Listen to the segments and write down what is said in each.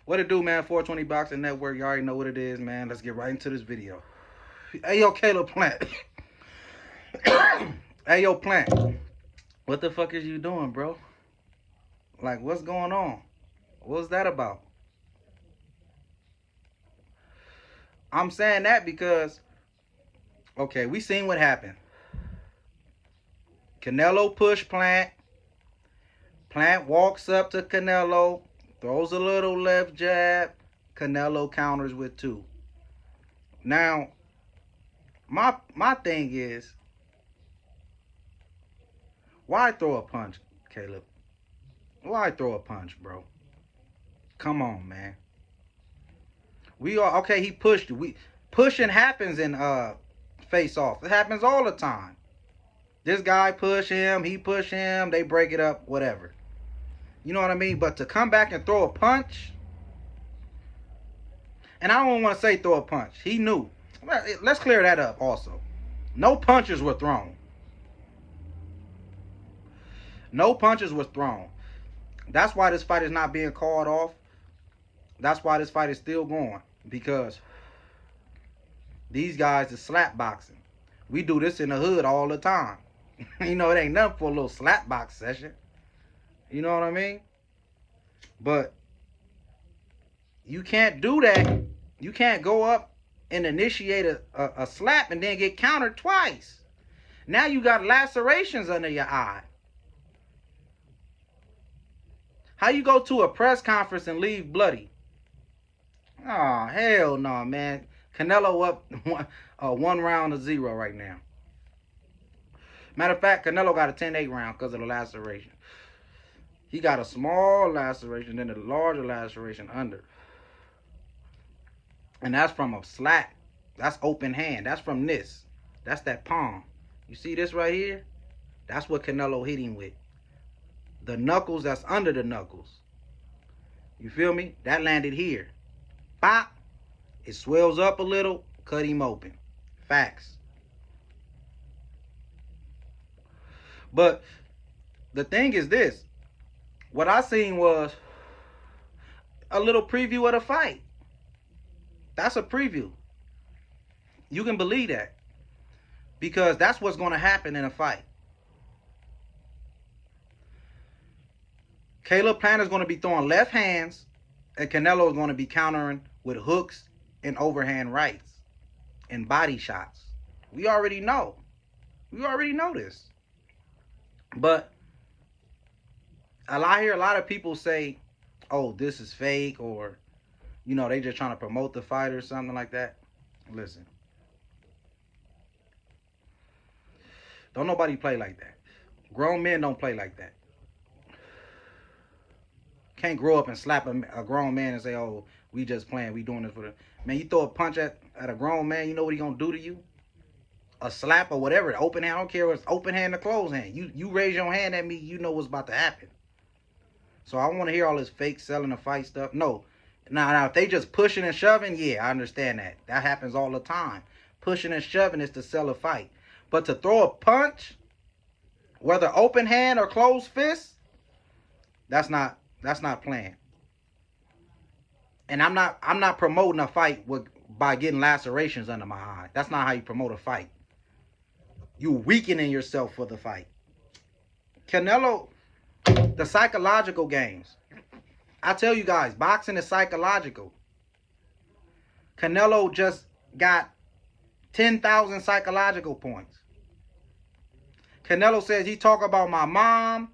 What it do, man? 420 Boxing Network. You already know what it is, man. Let's get right into this video. Hey, yo, Caleb Plant. Hey, yo, Plant. What the fuck is you doing, bro? Like, what's going on? What's that about? I'm saying that because, okay, we seen what happened. Canelo pushed Plant. Plant walks up to Canelo, throws a little left jab. Canelo counters with two. Now, my thing is, why throw a punch, Caleb? Why throw a punch, bro? Come on, man. We are okay. He pushed you. Pushing happens in face off. It happens all the time. This guy push him, he push him, they break it up, whatever. You know what I mean? But to come back and throw a punch, and I don't want to say throw a punch. He knew. Let's clear that up also. No punches were thrown. No punches were thrown. That's why this fight is not being called off. That's why this fight is still going. Because these guys is slap boxing. We do this in the hood all the time. You know, it ain't nothing for a little slap box session. You know what I mean? But you can't do that. You can't go up and initiate a slap and then get countered twice. Now you got lacerations under your eye. How you go to a press conference and leave bloody? Oh, hell no, man. Canelo up 1-0 right now. Matter of fact, Canelo got a 10-8 round because of the laceration. He got a small laceration, then a larger laceration under. And that's from a slap. That's open hand. That's from this. That's that palm. You see this right here? That's what Canelo hit him with. The knuckles that's under the knuckles. You feel me? That landed here. Pop. It swells up a little. Cut him open. Facts. But the thing is this. What I seen was a little preview of the fight. That's a preview. You can believe that. Because that's what's going to happen in a fight. Caleb Plant is going to be throwing left hands, and Canelo is going to be countering with hooks and overhand rights and body shots. We already know. We already know this. But I hear a lot of people say, oh, this is fake, or, you know, they just trying to promote the fight or something like that. Listen. Don't nobody play like that. Grown men don't play like that. Can't grow up and slap a grown man and say, oh, we just playing, we doing this for the... Man, you throw a punch at a grown man, you know what he gonna do to you? A slap or whatever, open hand, I don't care if it's open hand or closed hand. You raise your hand at me, you know what's about to happen. So I don't want to hear all this fake selling the fight stuff. No. Now, if they just pushing and shoving, yeah, I understand that. That happens all the time. Pushing and shoving is to sell a fight. But to throw a punch, whether open hand or closed fist, that's not playing. And I'm not promoting a fight by getting lacerations under my eye. That's not how you promote a fight. You weakening yourself for the fight. Canelo, the psychological games. I tell you guys, boxing is psychological. Canelo just got 10,000 psychological points. Canelo says he talk about my mom,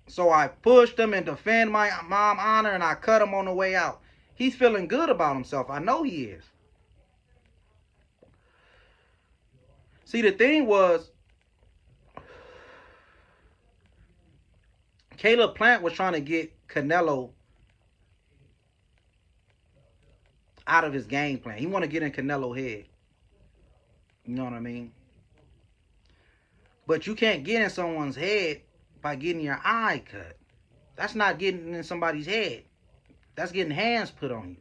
so I pushed him and defend my mom honor, and I cut him on the way out. He's feeling good about himself. I know he is. See, the thing was, Caleb Plant was trying to get Canelo out of his game plan. He want to get in Canelo's head. You know what I mean? But you can't get in someone's head by getting your eye cut. That's not getting in somebody's head. That's getting hands put on you.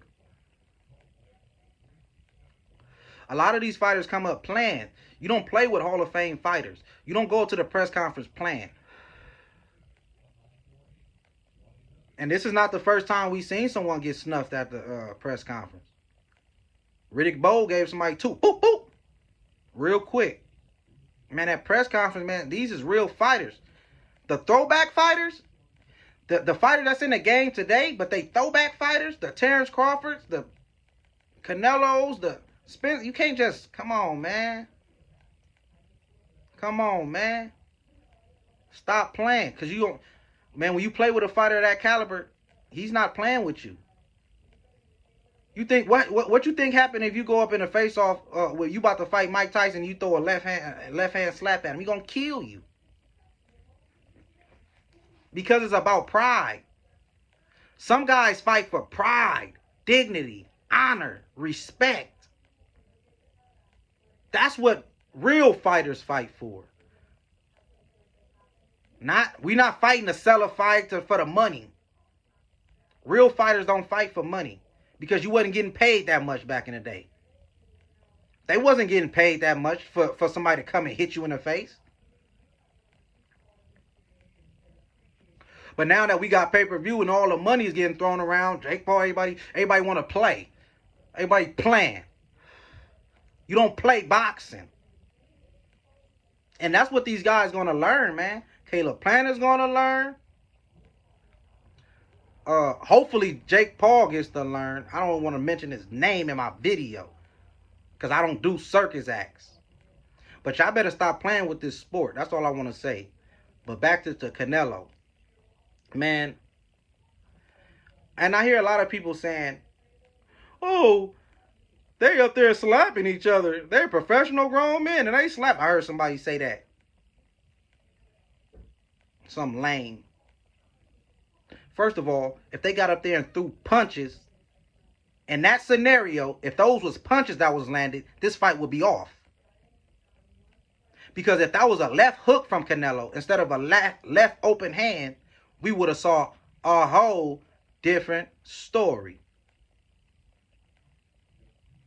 A lot of these fighters come up playing. You don't play with Hall of Fame fighters. You don't go to the press conference playing. And this is not the first time we seen someone get snuffed at the press conference. Riddick Bowe gave somebody two, boop, boop, real quick. Man, that press conference, man, these is real fighters. The throwback fighters, the fighter that's in the game today, but they throwback fighters, the Terrence Crawfords, the Canelos, the Spence, you can't just, come on, man. Come on, man. Stop playing. Because you don't, man, when you play with a fighter of that caliber, he's not playing with you. You think, what you think happened if you go up in a face-off where you about to fight Mike Tyson, you throw a left hand slap at him? He gonna kill you. Because it's about pride. Some guys fight for pride, dignity, honor, respect. That's what real fighters fight for. We not fighting to sell a fight for the money. Real fighters don't fight for money because you wasn't getting paid that much back in the day. They wasn't getting paid that much for somebody to come and hit you in the face. But now that we got pay-per-view and all the money is getting thrown around, Jake Paul, everybody want to play. Everybody playing. You don't play boxing. And that's what these guys going to learn, man. Caleb Plant is going to learn. Hopefully Jake Paul gets to learn. I don't want to mention his name in my video because I don't do circus acts. But y'all better stop playing with this sport. That's all I want to say. But back to Canelo. Man. And I hear a lot of people saying, oh, they up there slapping each other. They're professional grown men and they slap. I heard somebody say that. Some lame. First of all, if they got up there and threw punches, in that scenario, if those was punches that was landed, this fight would be off. Because if that was a left hook from Canelo instead of a left open hand, we would have saw a whole different story.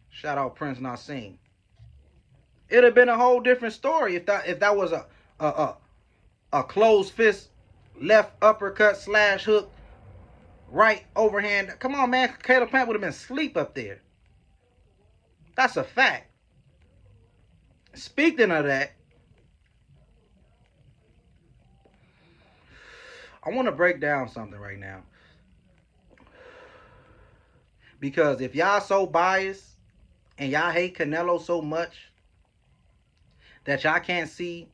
Shout out Prince Nassim. It'd have been a whole different story if that was a closed fist, left uppercut slash hook, right overhand. Come on, man. Caleb Plant would have been asleep up there. That's a fact. Speaking of that, I want to break down something right now. Because if y'all so biased and y'all hate Canelo so much that y'all can't see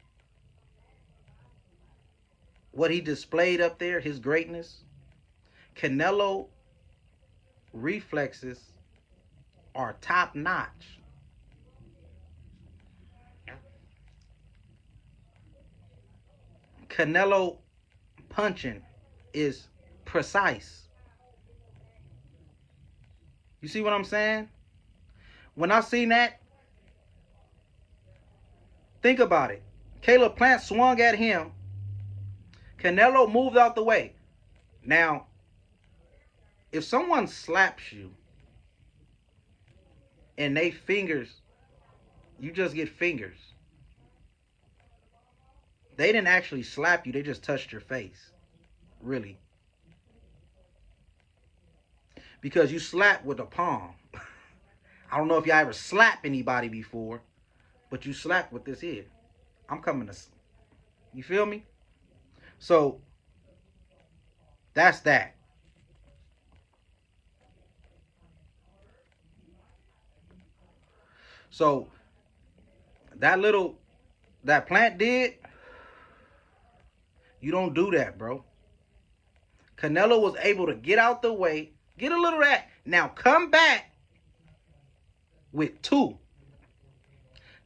what he displayed up there, his greatness, Canelo reflexes are top notch. Canelo punching is precise. You see what I'm saying? When I seen that, think about it. Caleb Plant swung at him. Canelo moved out the way. Now, if someone slaps you and they fingers, you just get fingers. They didn't actually slap you. They just touched your face. Really. Because you slap with a palm. I don't know if y'all ever slapped anybody before, but you slap with this here. I'm coming to... You feel me? So, that's that. So, that Plant did, you don't do that, bro. Canelo was able to get out the way, get a little of that. Now, come back with two.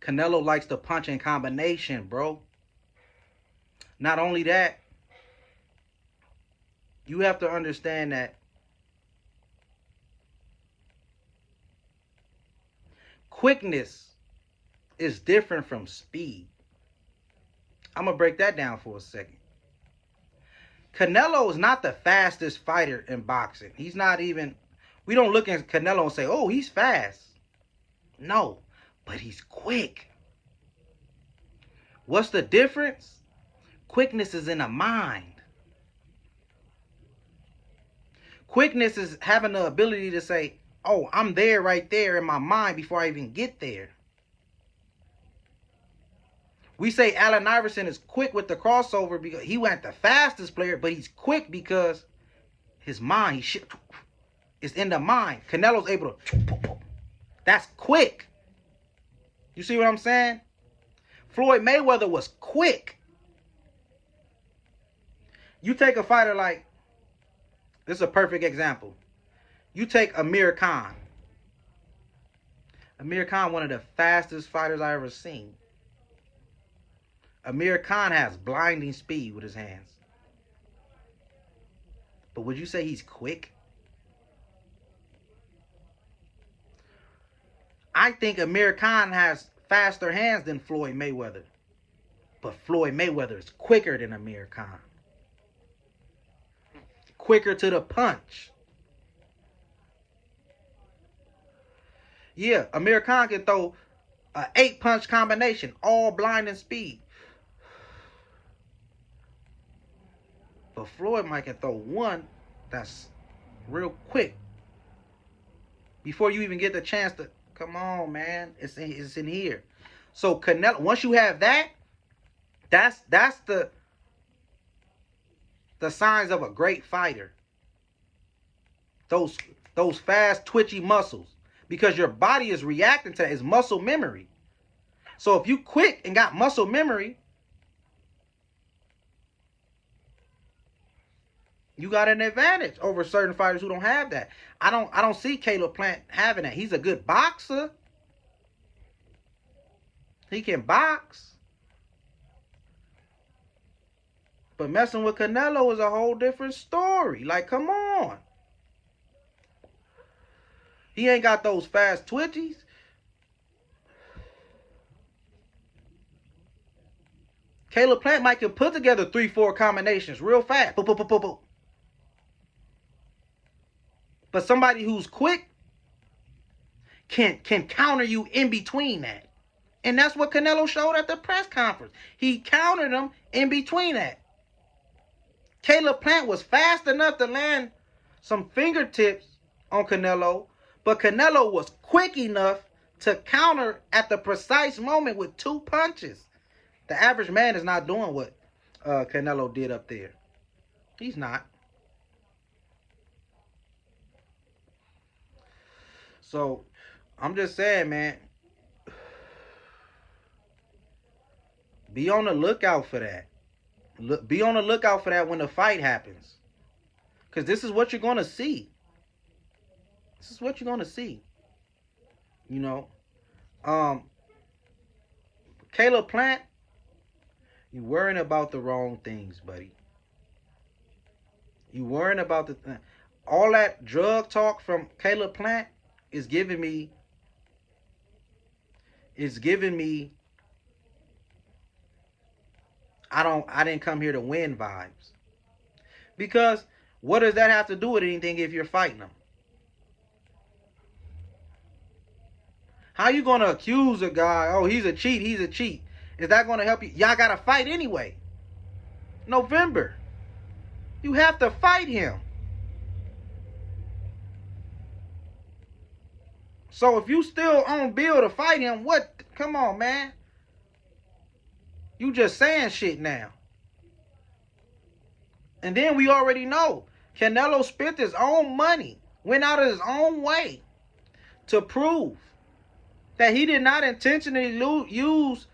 Canelo likes to punch in combination, bro. Not only that, you have to understand that quickness is different from speed. I'm going to break that down for a second. Canelo is not the fastest fighter in boxing. He's not even... We don't look at Canelo and say, oh, he's fast. No, but he's quick. What's the difference? Quickness is in the mind. Quickness is having the ability to say, oh, I'm there right there in my mind before I even get there. We say Allen Iverson is quick with the crossover because he went the fastest player, but he's quick because his mind, is in the mind. Canelo's able to, that's quick. You see what I'm saying? Floyd Mayweather was quick. You take a fighter like, this is a perfect example. You take Amir Khan. Amir Khan, one of the fastest fighters I ever seen. Amir Khan has blinding speed with his hands. But would you say he's quick? I think Amir Khan has faster hands than Floyd Mayweather. But Floyd Mayweather is quicker than Amir Khan. Quicker to the punch. Yeah, Amir Khan can throw an 8-punch combination, all blinding speed. But Floyd might can throw one that's real quick. Before you even get the chance to, come on, man, it's in here. So Canelo, once you have that, that's the signs of a great fighter. Those fast, twitchy muscles. Because your body is reacting to its muscle memory. So if you quick and got muscle memory, you got an advantage over certain fighters who don't have that. I don't see Caleb Plant having that. He's a good boxer. He can box. But messing with Canelo is a whole different story. Like, come on. He ain't got those fast twitchies. Caleb Plant might can put together 3-4 combinations real fast. Boop, boop, boop, boop, boop. But somebody who's quick can counter you in between that. And that's what Canelo showed at the press conference. He countered him in between that. Caleb Plant was fast enough to land some fingertips on Canelo, but Canelo was quick enough to counter at the precise moment with 2 punches. The average man is not doing what Canelo did up there. He's not. So, I'm just saying, man, be on the lookout for that. Be on the lookout for that when the fight happens. Because this is what you're going to see. This is what you're going to see. You know. Caleb Plant, you worrying about the wrong things, buddy. You worrying about all that drug talk from Caleb Plant is giving me I didn't come here to win vibes. Because what does that have to do with anything if you're fighting them? How you going to accuse a guy, oh, he's a cheat, he's a cheat? Is that going to help you? Y'all got to fight anyway. November. You have to fight him. So if you still on bill to fight him, what? Come on, man. You just saying shit now. And then we already know Canelo spent his own money, went out of his own way to prove that he did not intentionally use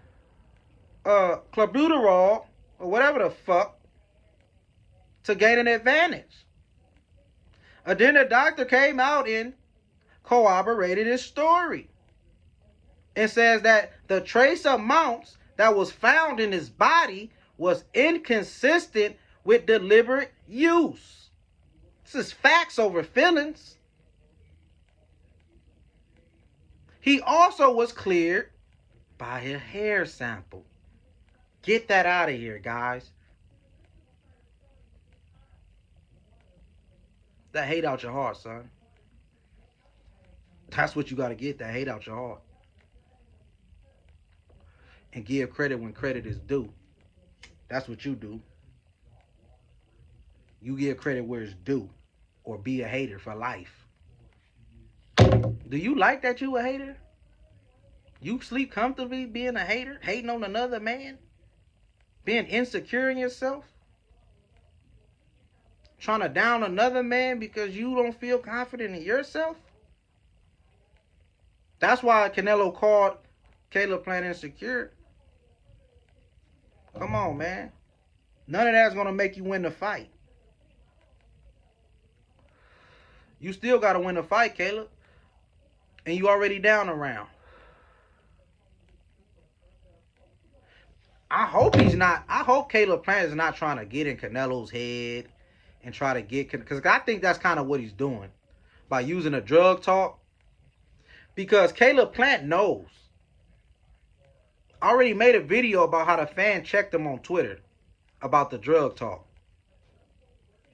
clenbuterol or whatever the fuck to gain an advantage. And then the doctor came out and corroborated his story and says that the trace amounts that was found in his body was inconsistent with deliberate use. This is facts over feelings. He also was cleared by a hair sample. Get that out of here, guys. That hate out your heart, son. That's what you got to get, that hate out your heart. And give credit when credit is due. That's what you do. You give credit where it's due. or be a hater for life. Do you like that you a hater? You sleep comfortably being a hater? Hating on another man? Being insecure in yourself? Trying to down another man because you don't feel confident in yourself? That's why Canelo called Caleb Plant insecure. Come on, man. None of that's going to make you win the fight. You still got to win the fight, Caleb. And you already down a round. I hope Caleb Plant is not trying to get in Canelo's head and try to get, because I think that's kind of what he's doing by using a drug talk. Because Caleb Plant knows. I already made a video about how the fan checked him on Twitter about the drug talk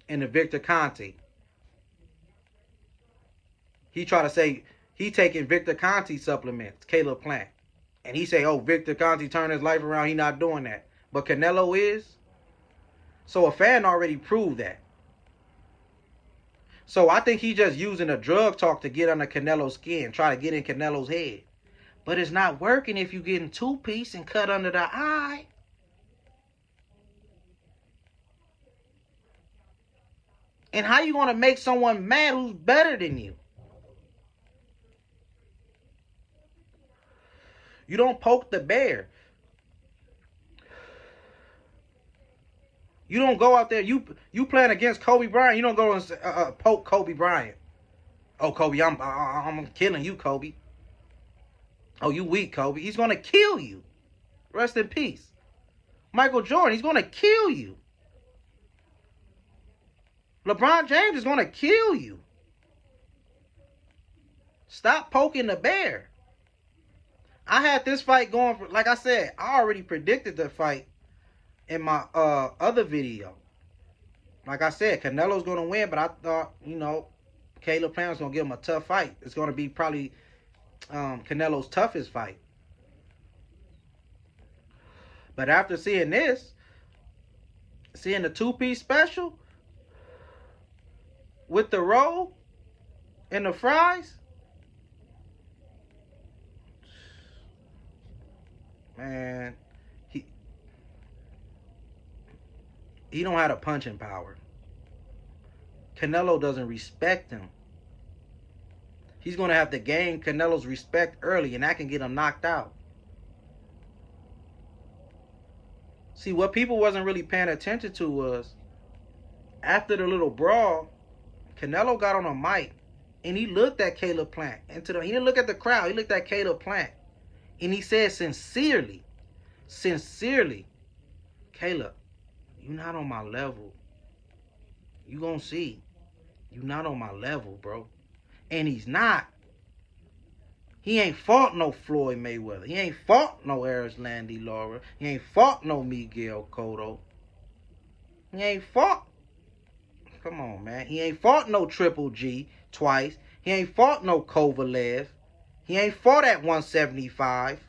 and the Victor Conte. He tried to say he taking Victor Conte supplements, Caleb Plant. And he say, oh, Victor Conte turned his life around. He not doing that. But Canelo is. So a fan already proved that. So I think he just using a drug talk to get under Canelo's skin. Try to get in Canelo's head. But it's not working if you getting two-piece and cut under the eye. And how you going to make someone mad who's better than you? You don't poke the bear. You don't go out there. You playing against Kobe Bryant. You don't go and poke Kobe Bryant. Oh, Kobe, I'm killing you, Kobe. Oh, you weak, Kobe. He's going to kill you. Rest in peace. Michael Jordan, he's going to kill you. LeBron James is going to kill you. Stop poking the bear. I had this fight going for, like I said, I already predicted the fight in my other video. Like I said, Canelo's going to win, but I thought, Caleb Plant was going to give him a tough fight. It's going to be probably Canelo's toughest fight. But after seeing this, seeing the two-piece special with the roll and the fries, man, he don't have the punching power. Canelo doesn't respect him. He's going to have to gain Canelo's respect early, and that can get him knocked out. See, what people wasn't really paying attention to was, after the little brawl, Canelo got on a mic, and he looked at Caleb Plant. He didn't look at the crowd. He looked at Caleb Plant. And he said sincerely, Caleb, you're not on my level. You gonna see. You're not on my level, bro. And he's not. He ain't fought no Floyd Mayweather. He ain't fought no Landy Lara. He ain't fought no Miguel Cotto. He ain't fought. Come on, man. He ain't fought no Triple G twice. He ain't fought no Kovalev. He ain't fought at 175.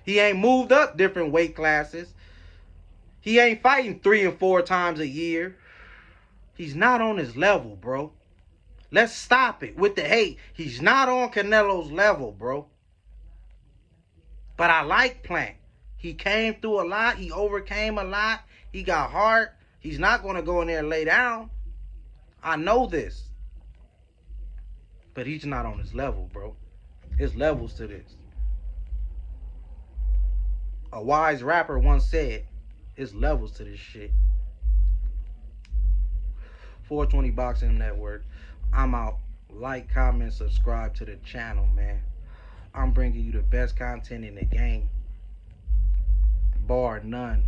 He ain't moved up different weight classes. He ain't fighting 3 and 4 times a year. He's not on his level, bro. Let's stop it with the hate. He's not on Canelo's level, bro. But I like Plant. He came through a lot. He overcame a lot. He got heart. He's not going to go in there and lay down. I know this. But he's not on his level, bro. There's levels to this. A wise rapper once said, there's levels to this shit. 420 Boxing Network. I'm out. Like, comment, subscribe to the channel, man. I'm bringing you the best content in the game. Bar none.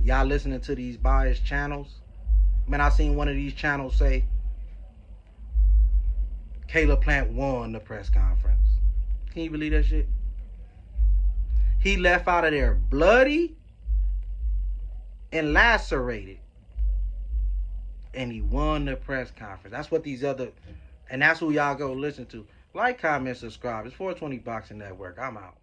Y'all listening to these biased channels? Man, I seen one of these channels say, Caleb Plant won the press conference. Can you believe that shit? He left out of there bloody and lacerated. And he won the press conference. That's what these other... And that's who y'all go listen to. Like, comment, subscribe. It's 420 Boxing Network. I'm out.